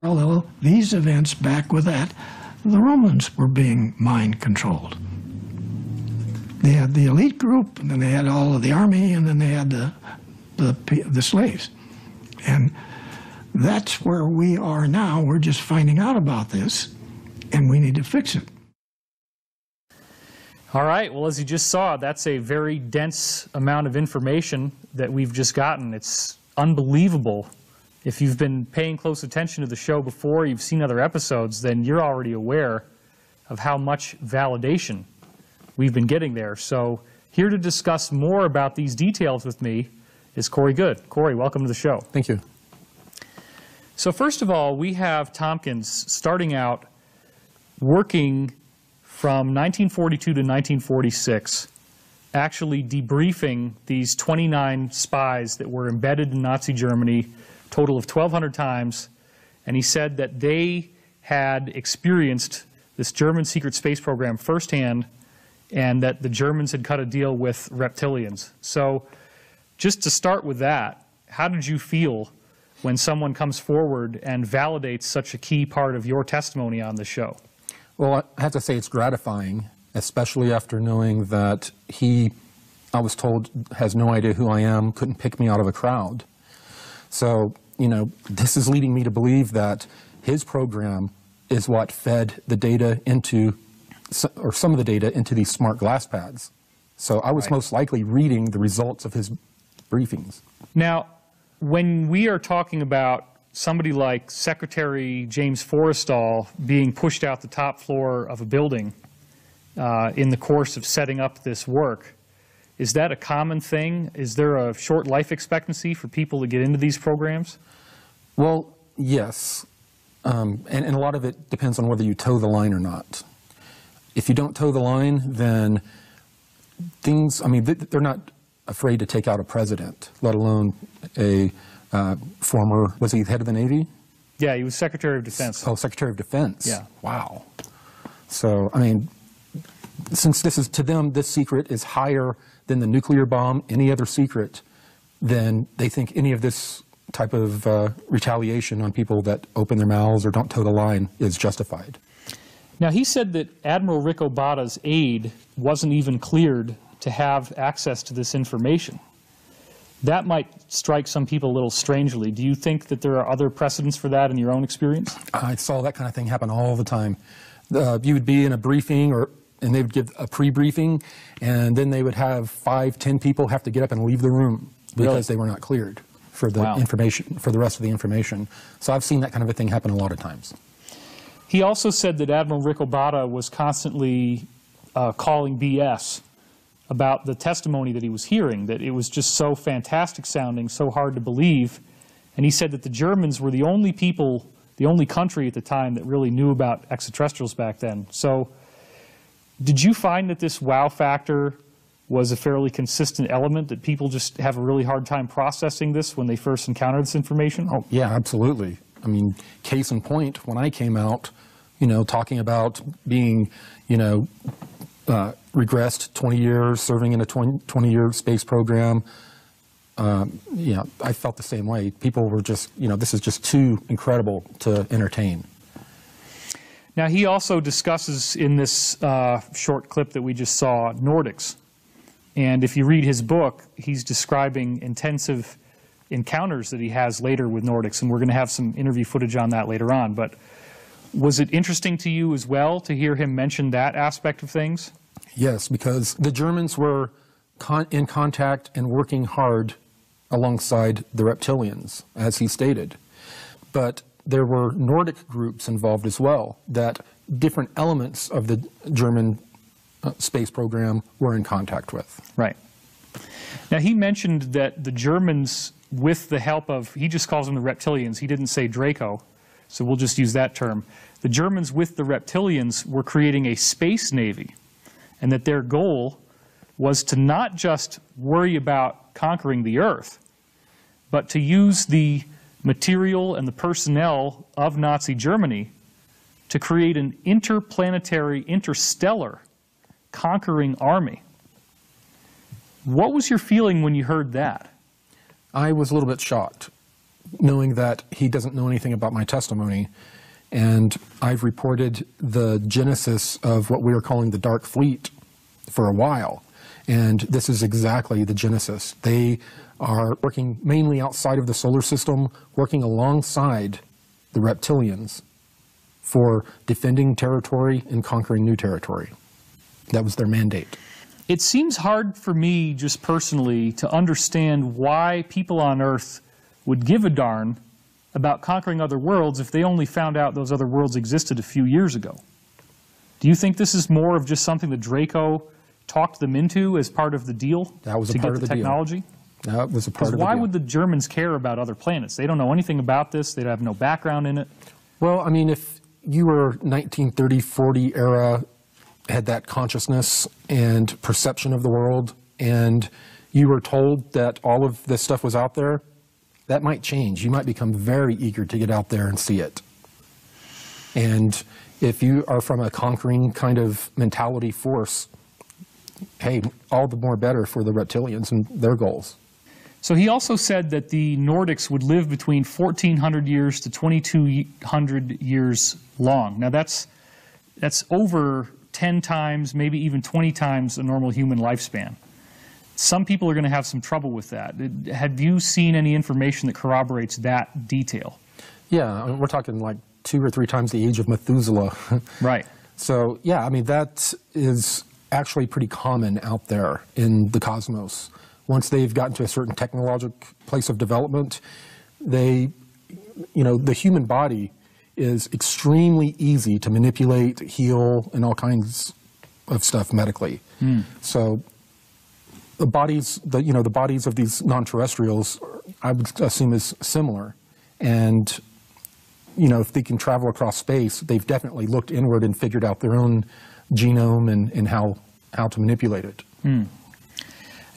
Although these events back with that, the Romans were being mind controlled. They had the elite group, and then they had all of the army, and then they had the slaves. And that's where we are now. We're just finding out about this, and we need to fix it. All right, well, as you just saw, that's a very dense amount of information that we've just gotten. It's unbelievable. If you've been paying close attention to the show before, you've seen other episodes, then you're already aware of how much validation we've been getting there. So here to discuss more about these details with me is Corey Good. Corey, welcome to the show. Thank you. So first of all, we have Tompkins starting out working from 1942 to 1946, actually debriefing these 29 spies that were embedded in Nazi Germany, total of 1,200 times, and he said that they had experienced this German secret space program firsthand, and that the Germans had cut a deal with reptilians. So just to start with that, how did you feel when someone comes forward and validates such a key part of your testimony on the show? Well, I have to say it's gratifying, especially after knowing that he, I was told, has no idea who I am, couldn't pick me out of a crowd. So, you know, this is leading me to believe that his program is what fed the data into, or some of the data into these smart glass pads. So I was most likely reading the results of his briefings. Now, when we are talking about somebody like Secretary James Forrestal being pushed out the top floor of a building in the course of setting up this work, is that a common thing? Is there a short life expectancy for people to get into these programs? Well, yes. And a lot of it depends on whether you toe the line or not. If you don't toe the line, then things, I mean, they're not afraid to take out a president, let alone a former, was he the head of the Navy? Yeah, he was Secretary of Defense. Oh, Secretary of Defense. Yeah. Wow. So, I mean, since this is, to them, this secret is higher than the nuclear bomb, any other secret, then they think any of this type of retaliation on people that open their mouths or don't toe the line is justified. Now, he said that Admiral Rick Obata's aide wasn't even cleared to have access to this information. That might strike some people a little strangely. Do you think that there are other precedents for that in your own experience? I saw that kind of thing happen all the time. You would be in a briefing, and they would give a pre-briefing, and then they would have 5, 10 people have to get up and leave the room because they were not cleared for the information, for the rest of the information. So I've seen that kind of a thing happen a lot of times. He also said that Admiral Rick Obata was constantly calling BS about the testimony that he was hearing, that it was just so fantastic sounding, so hard to believe. And he said that the Germans were the only people, the only country at the time that really knew about extraterrestrials back then. So did you find that this wow factor was a fairly consistent element, that people just have a really hard time processing this when they first encounter this information? Oh, yeah, absolutely. I mean, case in point, when I came out, you know, talking about being, you know, regressed 20 years, serving in a 20-year space program, you know, I felt the same way. People were just, you know, this is just too incredible to entertain. Now, he also discusses in this short clip that we just saw, Nordics. And if you read his book, he's describing intensive encounters that he has later with Nordics, and we're going to have some interview footage on that later on. But was it interesting to you as well to hear him mention that aspect of things? Yes, because the Germans were in contact and working hard alongside the reptilians, as he stated. But there were Nordic groups involved as well, that different elements of the German space program were in contact with. Right. Now, he mentioned that the Germans, with the help of, he just calls them the reptilians, he didn't say Draco, so we'll just use that term. The Germans, with the reptilians, were creating a space navy, and that their goal was to not just worry about conquering the Earth, but to use the material and the personnel of Nazi Germany to create an interplanetary, interstellar conquering army. What was your feeling when you heard that? I was a little bit shocked. knowing that he doesn't know anything about my testimony. And I've reported the genesis of what we are calling the Dark Fleet for a while. And this is exactly the genesis. They are working mainly outside of the solar system, working alongside the reptilians for defending territory and conquering new territory. That was their mandate. It seems hard for me, just personally, to understand why people on Earth would give a darn about conquering other worlds if they only found out those other worlds existed a few years ago. Do you think this is more of just something that Draco talked them into as part of the deal to get the technology? That was a part of the deal. Why would the Germans care about other planets? They don't know anything about this. They have no background in it. Well, I mean, if you were 1930, 40 era, had that consciousness and perception of the world, and you were told that all of this stuff was out there, that might change. You might become very eager to get out there and see it. And if you are from a conquering kind of mentality force, hey, all the more better for the reptilians and their goals. So he also said that the Nordics would live between 1,400 years to 2,200 years long. Now that's over 10 times, maybe even 20 times a normal human lifespan. Some people are going to have some trouble with that. Have you seen any information that corroborates that detail? Yeah, I mean, we're talking like 2 or 3 times the age of Methuselah. Right. So, yeah, I mean, that is actually pretty common out there in the cosmos. Once they've gotten to a certain technological place of development, the human body is extremely easy to manipulate, heal, and all kinds of stuff medically. So the bodies, the bodies of these non-terrestrials, I would assume is similar. And, if they can travel across space, they've definitely looked inward and figured out their own genome and how to manipulate it.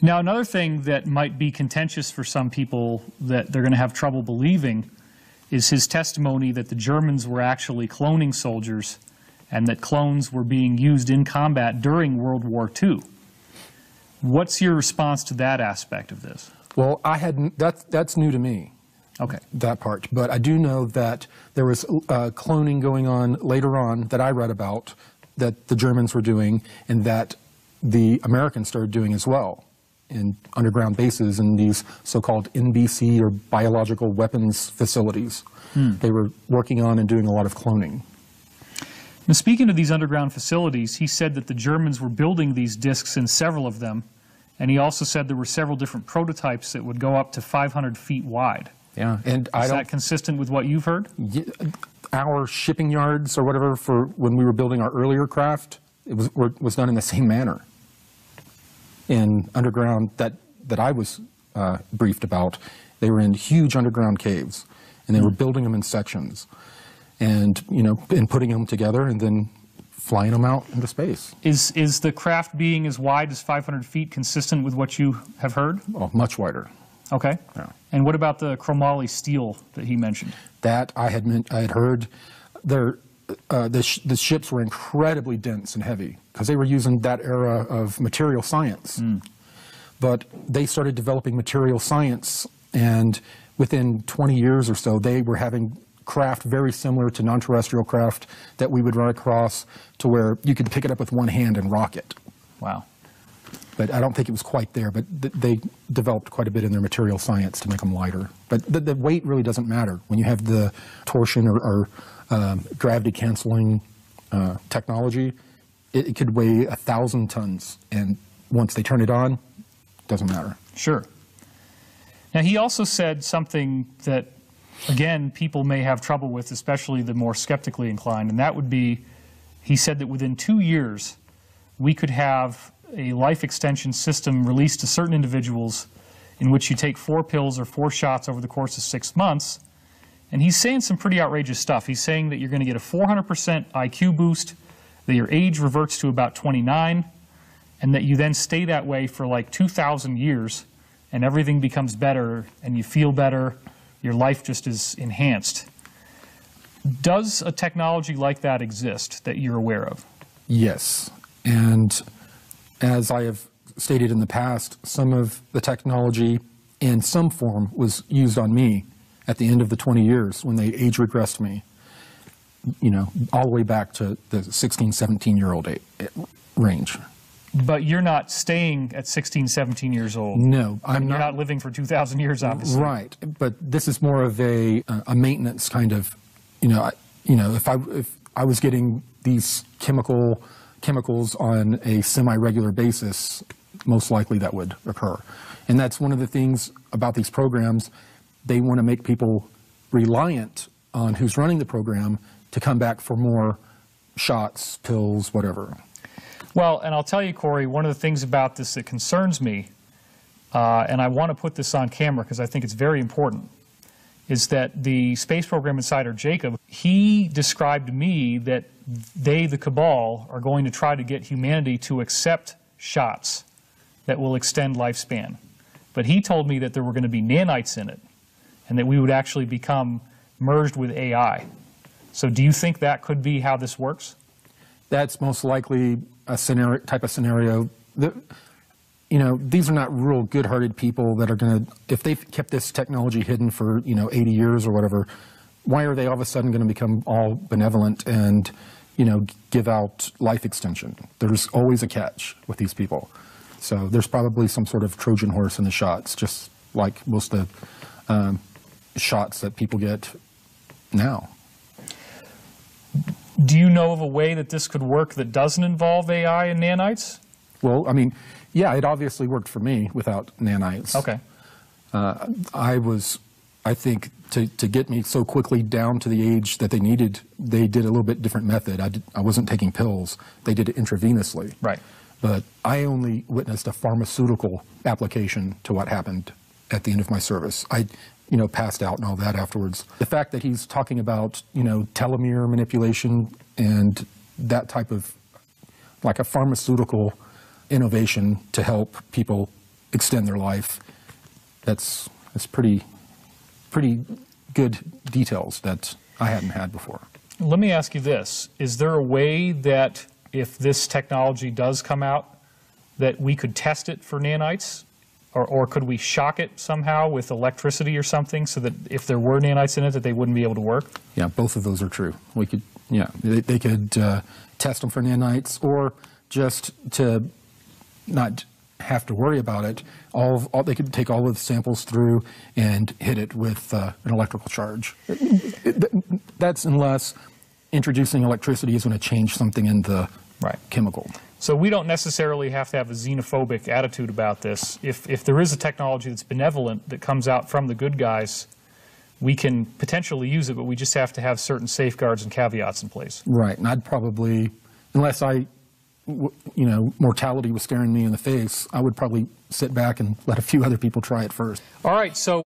Now, another thing that might be contentious for some people that they're going to have trouble believing is his testimony that the Germans were actually cloning soldiers and that clones were being used in combat during World War II. What's your response to that aspect of this? Well, that's new to me. Okay. That part. But I do know that there was cloning going on later on that I read about that the Germans were doing and that the Americans started doing as well in underground bases in these so-called NBC or biological weapons facilities. They were working on and doing a lot of cloning. Now, speaking of these underground facilities, he said that the Germans were building these discs in several of them, and he also said there were several different prototypes that would go up to 500 feet wide. Yeah, and Is that consistent with what you've heard? Our shipping yards or whatever for when we were building our earlier craft, it was done in the same manner. In underground that I was briefed about, they were in huge underground caves, and they were building them in sections, and and putting them together and then flying them out into space. Is the craft being as wide as 500 feet consistent with what you have heard? Oh, much wider. Okay. Yeah. And what about the chromoly steel that he mentioned? That I had heard. The ships were incredibly dense and heavy because they were using that era of material science. But they started developing material science, and within 20 years or so, they were having craft very similar to non-terrestrial craft that we would run across to where you could pick it up with one hand and rock it. Wow. But I don't think it was quite there, but they developed quite a bit in their material science to make them lighter. But the weight really doesn't matter. When you have the torsion or gravity-canceling technology, it could weigh 1,000 tons, and once they turn it on, it doesn't matter. Sure. Now, he also said something that, again, people may have trouble with, especially the more skeptically inclined, and that would be, he said that within 2 years, we could have a life extension system released to certain individuals in which you take 4 pills or 4 shots over the course of 6 months. And he's saying some pretty outrageous stuff. He's saying that you're going to get a 400% IQ boost, that your age reverts to about 29, and that you then stay that way for like 2,000 years, and everything becomes better, and you feel better, your life just is enhanced. Does a technology like that exist that you're aware of? Yes. And as I have stated in the past, some of the technology in some form was used on me at the end of the 20 years when they age regressed me, you know, all the way back to the 16, 17-year-old range. But you're not staying at 16, 17 years old. No, I'm not. You're not living for 2,000 years, obviously. Right, but this is more of a maintenance kind of, if I was getting these chemicals on a semi-regular basis, most likely that would occur. And that's one of the things about these programs. They want to make people reliant on who's running the program to come back for more shots, pills, whatever. Well, and I'll tell you, Corey, one of the things about this that concerns me, and I want to put this on camera because I think it's very important, is that the space program insider Jacob, he described to me that they, the cabal, are going to try to get humanity to accept shots that will extend lifespan. But he told me that there were going to be nanites in it and that we would actually become merged with AI. So do you think that could be how this works? That's most likely a type of scenario. These are not real good-hearted people that are going to, if they've kept this technology hidden for, 80 years or whatever, why are they all of a sudden going to become all benevolent and, give out life extension? There's always a catch with these people. So there's probably some sort of Trojan horse in the shots, just like most of the shots that people get now. Do you know of a way that this could work that doesn't involve AI and nanites? Well, yeah, it obviously worked for me without nanites. Okay. I think to get me so quickly down to the age that they needed, they did a little bit different method. I wasn't taking pills. They did it intravenously. Right. But I only witnessed a pharmaceutical application to what happened at the end of my service. I passed out and all that afterwards. The fact that he's talking about, telomere manipulation and that type of, like a pharmaceutical innovation to help people extend their life, that's pretty good details that I hadn't had before. Let me ask you this. Is there a way that if this technology does come out that we could test it for nanites? Or could we shock it somehow with electricity or something so that if there were nanites in it that they wouldn't be able to work? Yeah, both of those are true. We could, they could test them for nanites, or just to not have to worry about it, they could take all of the samples through and hit it with an electrical charge. That's unless introducing electricity is going to change something in the chemical. So we don't necessarily have to have a xenophobic attitude about this. If there is a technology that's benevolent that comes out from the good guys, we can potentially use it, but we just have to have certain safeguards and caveats in place. Right, and I'd probably, unless mortality was staring me in the face, I would probably sit back and let a few other people try it first. All right, so